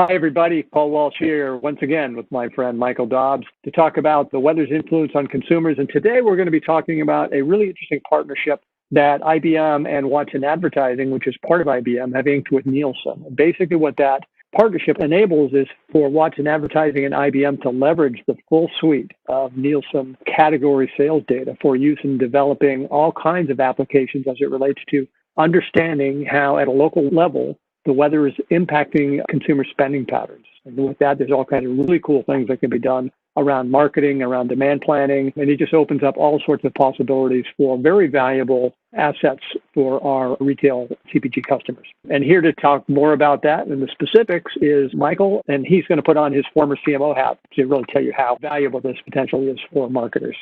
Hi, everybody. Paul Walsh here once again with my friend Michael Dobbs to talk about the weather's influence on consumers. And today we're going to be talking about a really interesting partnership that IBM and Watson Advertising, which is part of IBM, have inked with Nielsen. And basically what that partnership enables is for Watson Advertising and IBM to leverage the full suite of Nielsen category sales data for use in developing all kinds of applications as it relates to understanding how at a local level the weather is impacting consumer spending patterns. And with that, there's all kinds of really cool things that can be done around marketing, around demand planning, and it just opens up all sorts of possibilities for very valuable assets for our retail CPG customers. And here to talk more about that and the specifics is Michael, and he's going to put on his former CMO hat to really tell you how valuable this potentially is for marketers.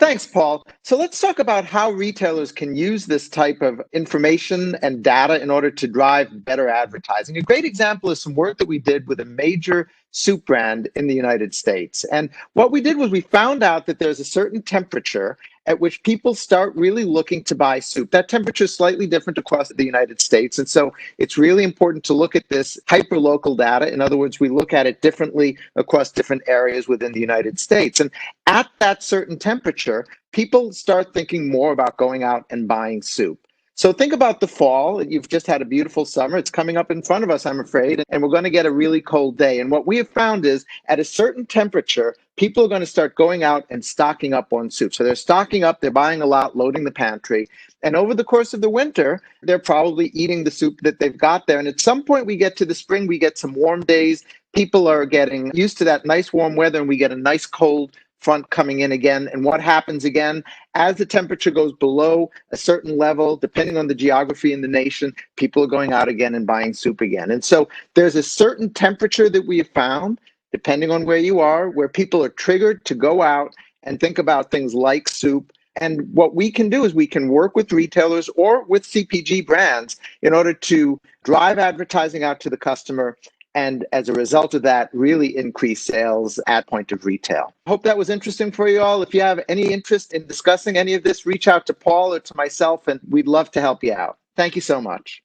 Thanks, Paul. So let's talk about how retailers can use this type of information and data in order to drive better advertising. A great example is some work that we did with a major soup brand in the United States. And what we did was we found out that there's a certain temperature at which people start really looking to buy soup. That temperature is slightly different across the United States. And so it's really important to look at this hyper-local data. In other words, we look at it differently across different areas within the United States. And at that certain temperature, people start thinking more about going out and buying soup. So think about the fall. You've just had a beautiful summer. It's coming up in front of us, I'm afraid, and we're going to get a really cold day. And what we have found is at a certain temperature, people are going to start going out and stocking up on soup. So they're stocking up, they're buying a lot, loading the pantry. And over the course of the winter, they're probably eating the soup that they've got there. And at some point we get to the spring, we get some warm days. People are getting used to that nice warm weather and we get a nice cold front coming in again. And what happens again, as the temperature goes below a certain level, depending on the geography in the nation, people are going out again and buying soup again. And so there's a certain temperature that we have found, depending on where you are, where people are triggered to go out and think about things like soup. And what we can do is we can work with retailers or with CPG brands in order to drive advertising out to the customer and as a result of that, really increase sales at point of retail. Hope that was interesting for you all. If you have any interest in discussing any of this, reach out to Paul or to myself, and we'd love to help you out. Thank you so much.